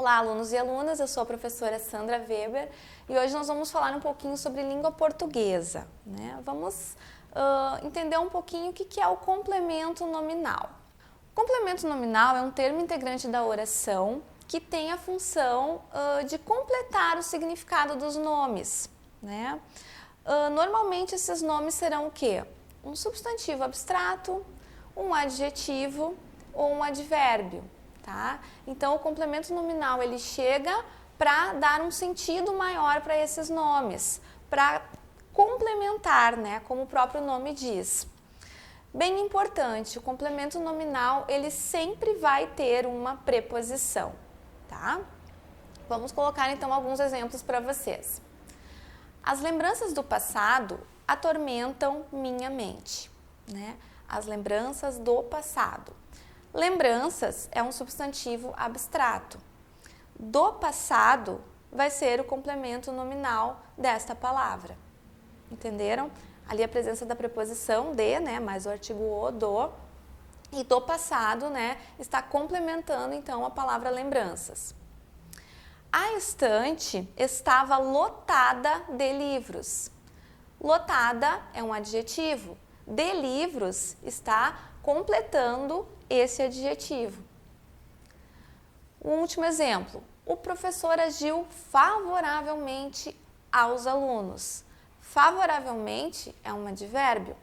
Olá, alunos e alunas, eu sou a professora Sandra Weber e hoje nós vamos falar um pouquinho sobre língua portuguesa, né? Vamos entender um pouquinho o que é o complemento nominal. O complemento nominal é um termo integrante da oração que tem a função de completar o significado dos nomes, né? Normalmente esses nomes serão o quê? Um substantivo abstrato, um adjetivo ou um advérbio. Tá? Então, o complemento nominal ele chega para dar um sentido maior para esses nomes, para complementar, né, como o próprio nome diz. Bem importante, o complemento nominal ele sempre vai ter uma preposição, tá? Vamos colocar então alguns exemplos para vocês. As lembranças do passado atormentam minha mente, né? As lembranças do passado. Lembranças é um substantivo abstrato. Do passado vai ser o complemento nominal desta palavra. Entenderam? Ali a presença da preposição de, né, mais o artigo o, do, e do passado, né, está complementando então a palavra lembranças. A estante estava lotada de livros. Lotada é um adjetivo. De livros está completando esse adjetivo. Um último exemplo. O professor agiu favoravelmente aos alunos. Favoravelmente é um advérbio.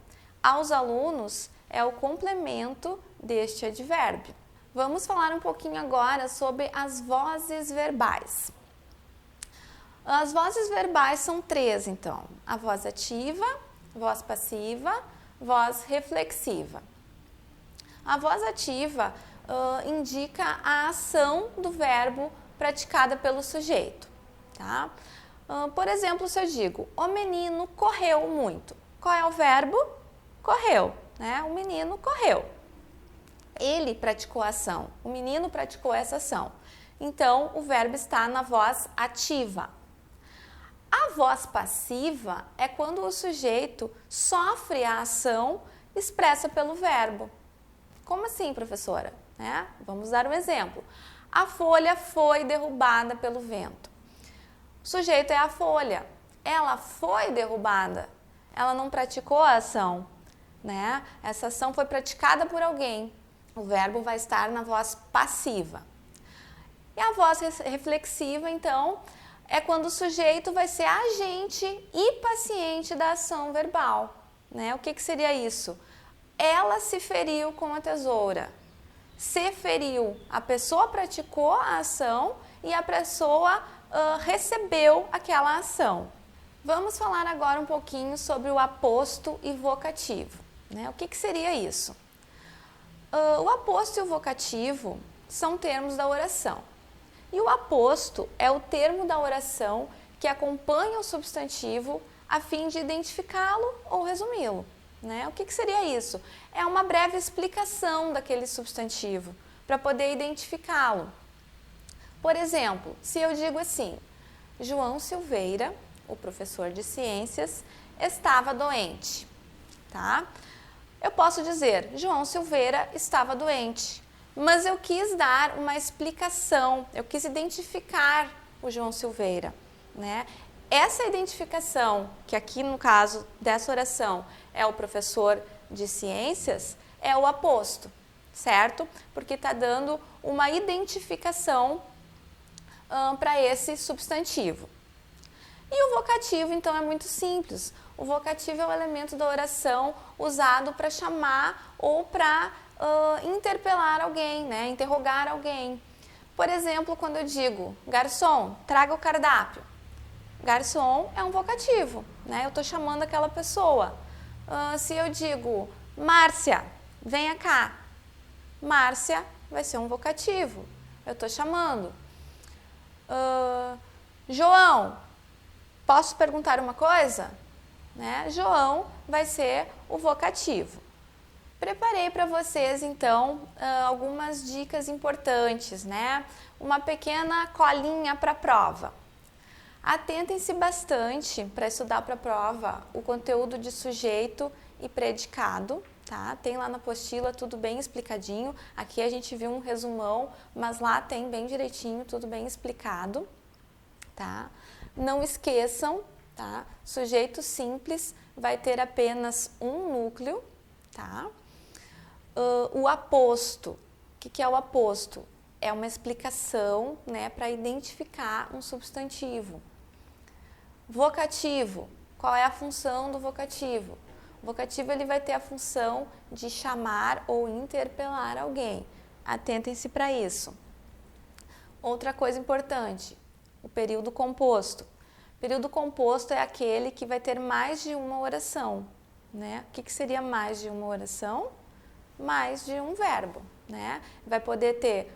Aos alunos é o complemento deste advérbio. Vamos falar um pouquinho agora sobre as vozes verbais. As vozes verbais são três, então. A voz ativa, voz passiva, voz reflexiva. A voz ativa indica a ação do verbo praticada pelo sujeito. Tá? Por exemplo, se eu digo, o menino correu muito. Qual é o verbo? Correu. Né? O menino correu. Ele praticou a ação. O menino praticou essa ação. Então, o verbo está na voz ativa. A voz passiva é quando o sujeito sofre a ação expressa pelo verbo. Como assim, professora? Vamos dar um exemplo. A folha foi derrubada pelo vento. O sujeito é a folha. Ela foi derrubada. Ela não praticou a ação. Né? Essa ação foi praticada por alguém. O verbo vai estar na voz passiva. E a voz reflexiva, então, é quando o sujeito vai ser agente e paciente da ação verbal. Né? O que seria isso? Ela se feriu com a tesoura. Se feriu, a pessoa praticou a ação e a pessoa recebeu aquela ação. Vamos falar agora um pouquinho sobre o aposto e vocativo. Né? O que seria isso? O aposto e o vocativo são termos da oração. E o aposto é o termo da oração que acompanha o substantivo a fim de identificá-lo ou resumi-lo. Né? O que seria isso? É uma breve explicação daquele substantivo para poder identificá-lo. Por exemplo, se eu digo assim, João Silveira, o professor de ciências, estava doente. Tá? Eu posso dizer, João Silveira estava doente, mas eu quis dar uma explicação, eu quis identificar o João Silveira. Né? Essa identificação, que aqui no caso dessa oração é o professor de ciências, é o aposto, certo? Porque está dando uma identificação para esse substantivo. E o vocativo, então, é muito simples. O vocativo é o elemento da oração usado para chamar ou para interpelar alguém, né? Interrogar alguém. Por exemplo, quando eu digo, garçom, traga o cardápio. Garçom é um vocativo, né? Eu estou chamando aquela pessoa. Se eu digo, Márcia, venha cá. Márcia vai ser um vocativo. Eu estou chamando. João, posso perguntar uma coisa? Né? João vai ser o vocativo. Preparei para vocês, então, algumas dicas importantes, né? Uma pequena colinha para a prova. Atentem-se bastante para estudar para a prova o conteúdo de sujeito e predicado, tá? Tem lá na apostila tudo bem explicadinho. Aqui a gente viu um resumão, mas lá tem bem direitinho, tudo bem explicado, tá? Não esqueçam, tá? Sujeito simples vai ter apenas um núcleo, tá? O aposto, o que é o aposto? É uma explicação, né, para identificar um substantivo. Vocativo, qual é a função do vocativo? O vocativo ele vai ter a função de chamar ou interpelar alguém. Atentem-se para isso. Outra coisa importante, o período composto. O período composto é aquele que vai ter mais de uma oração, né? O que seria mais de uma oração? Mais de um verbo, né? Vai poder ter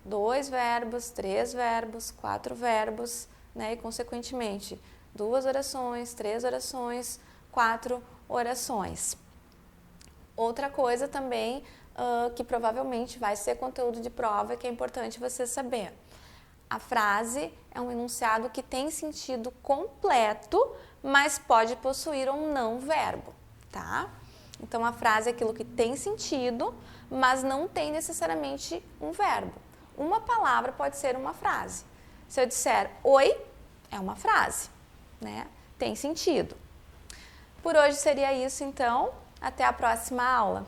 2 verbos, 3 verbos, 4 verbos, né? E consequentemente 2 orações, 3 orações, 4 orações. Outra coisa também que provavelmente vai ser conteúdo de prova, que é importante você saber. A frase é um enunciado que tem sentido completo, mas pode possuir um não verbo, tá? Então, a frase é aquilo que tem sentido, mas não tem necessariamente um verbo. Uma palavra pode ser uma frase. Se eu disser oi, é uma frase, né? Tem sentido. Por hoje seria isso, então. Até a próxima aula.